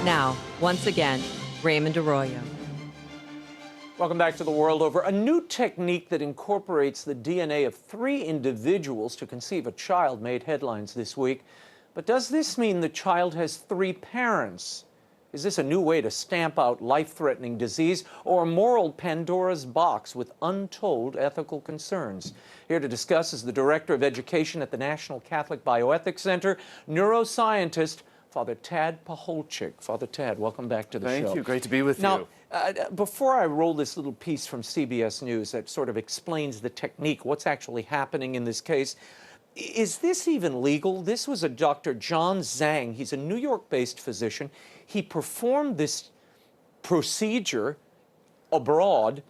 Now, once again, Raymond Arroyo. Welcome back to The World Over. A new technique that incorporates the DNA of 3 individuals to conceive a child made headlines this week. But does this mean the child has 3 parents? Is this a new way to stamp out life-threatening disease or a moral Pandora's box with untold ethical concerns? Here to discuss is the Director of Education at the National Catholic Bioethics Center, neuroscientist Father TAD PACHOLCZYK. Father TAD, welcome back to the show. Thank you. Great to be with you. Now, before I roll this little piece from CBS News that sort of explains the technique, what's actually happening in this case, is this even legal? This was a Dr. John Zhang. He's a New York-based physician. He performed this procedure abroad.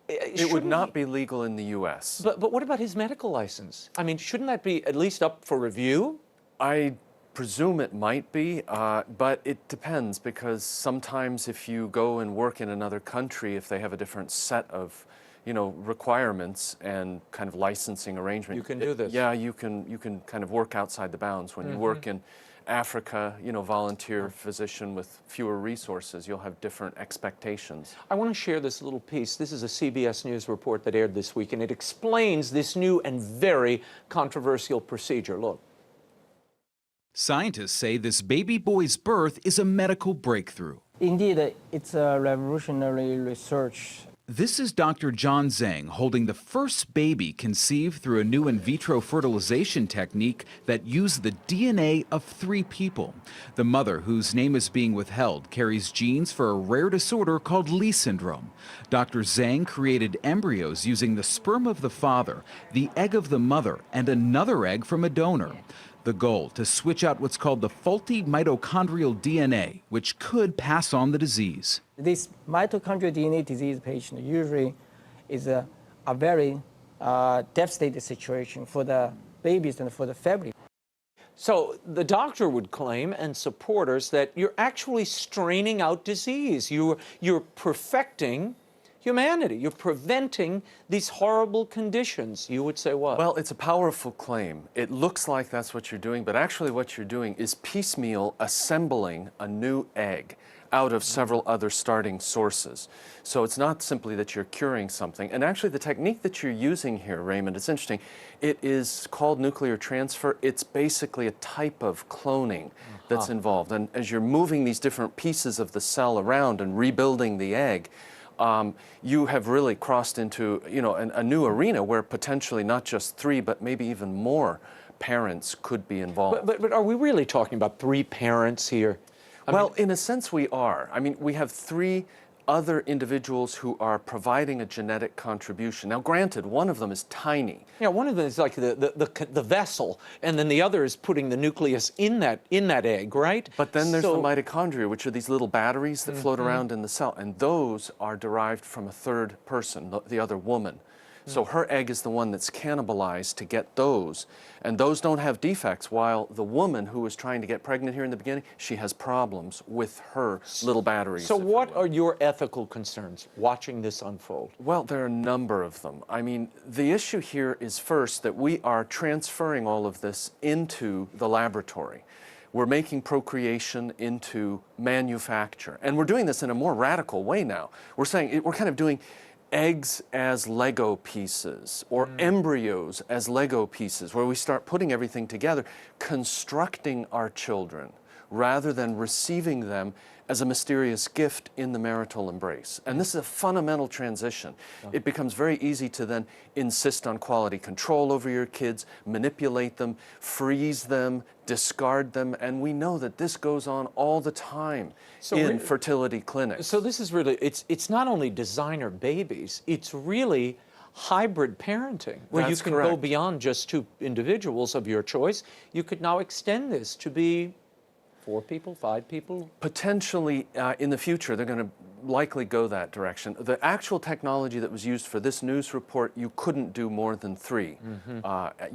It would not be legal in the U.S. But what about his medical license? I mean, shouldn't that be at least up for review? I presume it might be, but it depends, because sometimes if you go and work in another country, if they have a different set of requirements and kind of licensing arrangement. You can do this. Yeah, you can kind of work outside the bounds. When you work in Africa, volunteer physician with fewer resources, you'll have different expectations. I want to share this little piece. This is a CBS News report that aired this week, and it explains this new and very controversial procedure. Look. Scientists say this baby boy's birth is a medical breakthrough. Indeed, it's a revolutionary research. This is Dr. John Zhang holding the first baby conceived through a new in vitro fertilization technique that used the DNA of 3 people. The mother, whose name is being withheld, carries genes for a rare disorder called Lee syndrome. Dr. Zhang created embryos using the sperm of the father, the egg of the mother, and another egg from a donor. The goal, to switch out what's called the faulty mitochondrial DNA, which could pass on the disease. This mitochondrial DNA disease patient usually is a very devastating situation for the babies and for the family. So the doctor would claim, and supporters, that you're actually straining out disease. You're perfecting humanity. You're preventing these horrible conditions. You would say what? Well, it's a powerful claim. It looks like that's what you're doing, but actually what you're doing is piecemeal assembling a new egg out of several other starting sources. So it's not simply that you're curing something. And actually the technique that you're using here, Raymond, it's interesting. It is called nuclear transfer. It's basically a type of cloning that's involved. And as you're moving these different pieces of the cell around and rebuilding the egg, you have really crossed into a new arena where potentially not just 3, but maybe even more parents could be involved. But are we really talking about 3 parents here? Well, in a sense we are. I mean, we have 3 other individuals who are providing a genetic contribution. Now, granted, one of them is tiny. Yeah, one of them is like the vessel, and then the other is putting the nucleus in that egg, right? But then there's the mitochondria, which are these little batteries that float around in the cell, and those are derived from a 3rd person, the other woman. So her egg is the one that's cannibalized to get those, and those don't have defects, while the woman who was trying to get pregnant here in the beginning, she has problems with her little batteries. So what are your ethical concerns watching this unfold? Well, there are a number of them. I mean, the issue here is first that we are transferring all of this into the laboratory. We're making procreation into manufacture, and we're doing this in a more radical way now. We're saying, we're kind of doing eggs as Lego pieces, or embryos as Lego pieces, where we start putting everything together, constructing our children, rather than receiving them as a mysterious gift in the marital embrace. And this is a fundamental transition. It becomes very easy to then insist on quality control over your kids, manipulate them, freeze them, discard them, and we know that this goes on all the time in fertility clinics. So this is really, it's not only designer babies, it's really hybrid parenting, where That's you can correct. go beyond just 2 individuals of your choice. You could now extend this to be 4 people, 5 people? Potentially, in the future, they're going to likely go that direction. The actual technology that was used for this news report, you couldn't do more than 3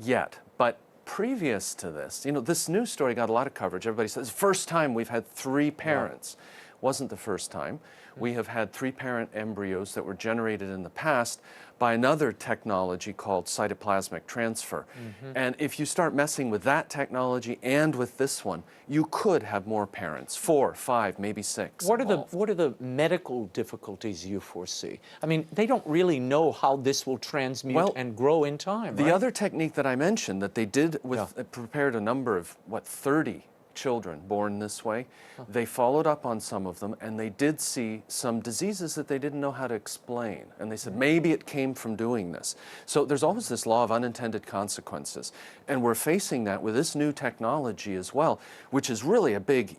yet. But previous to this, this news story got a lot of coverage. Everybody says, first time we've had 3 parents. wasn't the first time. We have had 3-parent embryos that were generated in the past by another technology called cytoplasmic transfer. And if you start messing with that technology and with this one, you could have more parents, 4, 5, maybe 6. What are the medical difficulties you foresee? I mean, they don't really know how this will transmute and grow in time, The right? other technique that I mentioned that they did with prepared a number of 30 children born this way. They followed up on some of them, and they did see some diseases that they didn't know how to explain. And they said, maybe it came from doing this. So there's always this law of unintended consequences. And we're facing that with this new technology as well, which is really a big,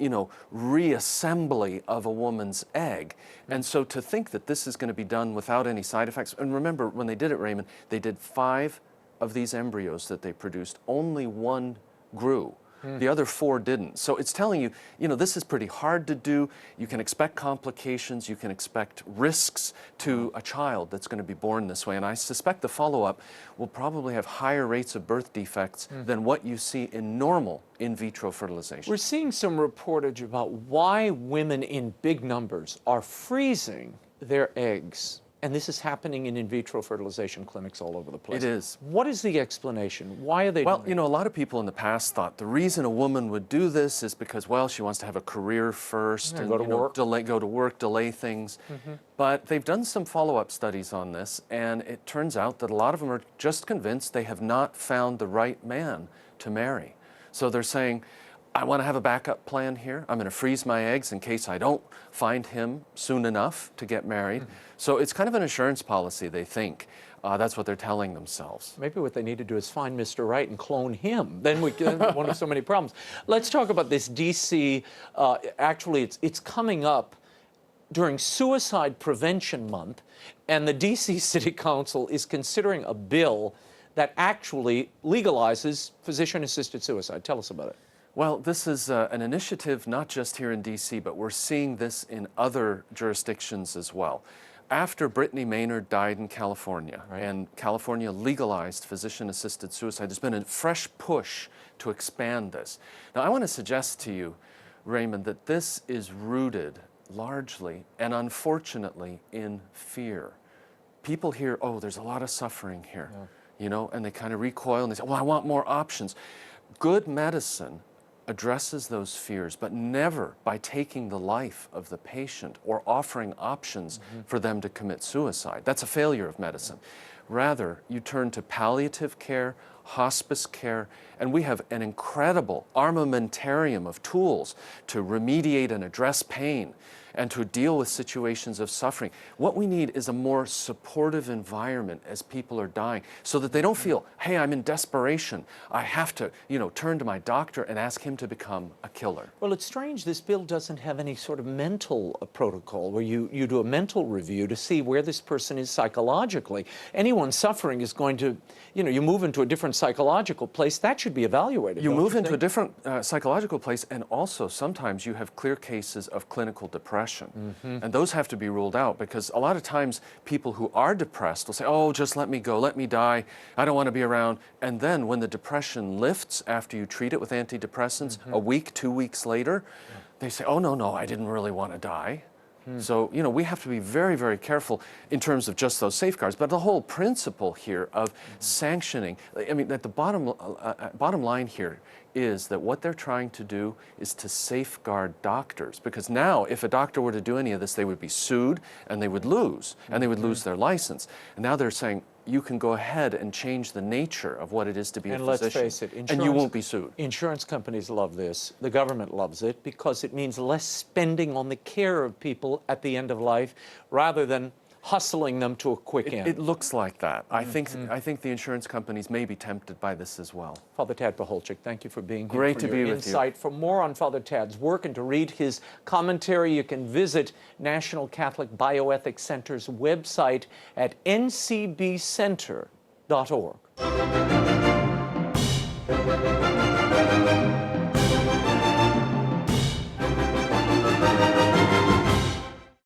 reassembly of a woman's egg. And so to think that this is going to be done without any side effects, and remember, when they did it, Raymond, they did 5 of these embryos that they produced. Only 1 grew. The other 4 didn't. So it's telling you, this is pretty hard to do. You can expect complications. You can expect risks to a child that's going to be born this way. And I suspect the follow-up will probably have higher rates of birth defects than what you see in normal in vitro fertilization. We're seeing some reportage about why women in big numbers are freezing their eggs. And this is happening in vitro fertilization clinics all over the place. It is. What is the explanation? Why are they doing it? A lot of people in the past thought the reason a woman would do this is because, she wants to have a career first and go to work. Go to work, delay things. But they've done some follow-up studies on this, and it turns out that a lot of them are just convinced they have not found the right man to marry. So they're saying, I want to have a backup plan here. I'm going to freeze my eggs in case I don't find him soon enough to get married. So it's kind of an insurance policy, they think. That's what they're telling themselves. Maybe what they need to do is find Mr. Right and clone him. Then we won't have so many problems. Let's talk about this DC. Actually, it's coming up during Suicide Prevention Month, and the DC City Council is considering a bill that actually legalizes physician-assisted suicide. Tell us about it. Well, this is an initiative not just here in D.C., but we're seeing this in other jurisdictions as well. After Brittany Maynard died in California, and California legalized physician-assisted suicide, there's been a fresh push to expand this. Now, I want to suggest to you, Raymond, that this is rooted largely and unfortunately in fear. People hear, oh, there's a lot of suffering here, and they kind of recoil and they say, well, I want more options. Good medicine addresses those fears, but never by taking the life of the patient or offering options for them to commit suicide. That's a failure of medicine. Rather, you turn to palliative care, hospice care, and we have an incredible armamentarium of tools to remediate and address pain and to deal with situations of suffering. What we need is a more supportive environment as people are dying so that they don't feel, hey, I'm in desperation. I have to, turn to my doctor and ask him to become a killer. Well, it's strange this bill doesn't have any sort of mental protocol where you do a mental review to see where this person is psychologically. Anyone suffering is going to, you move into a different psychological place. That should be evaluated. You move into a different psychological place, and also sometimes you have clear cases of clinical depression. And those have to be ruled out because a lot of times people who are depressed will say, oh, just let me go, let me die, I don't want to be around. And then when the depression lifts after you treat it with antidepressants, a week, 2 weeks later, they say, oh, no, I didn't really want to die. So, we have to be very, very careful in terms of just those safeguards. But the whole principle here of sanctioning, at the bottom line here is that what they're trying to do is to safeguard doctors. Because now, if a doctor were to do any of this, they would be sued and they would lose, and they would lose their license. And now they're saying, you can go ahead and change the nature of what it is to be a physician. And let's face it, and you won't be sued. Insurance companies love this. The government loves it because it means less spending on the care of people at the end of life rather than hustling them to a quick end. It looks like that. I think the insurance companies may be tempted by this as well. Father TAD PACHOLCZYK, thank you for being here. Great for to be your with insight. you. For more on Father TAD's work and to read his commentary, you can visit National Catholic Bioethics Center's website at ncbcenter.org.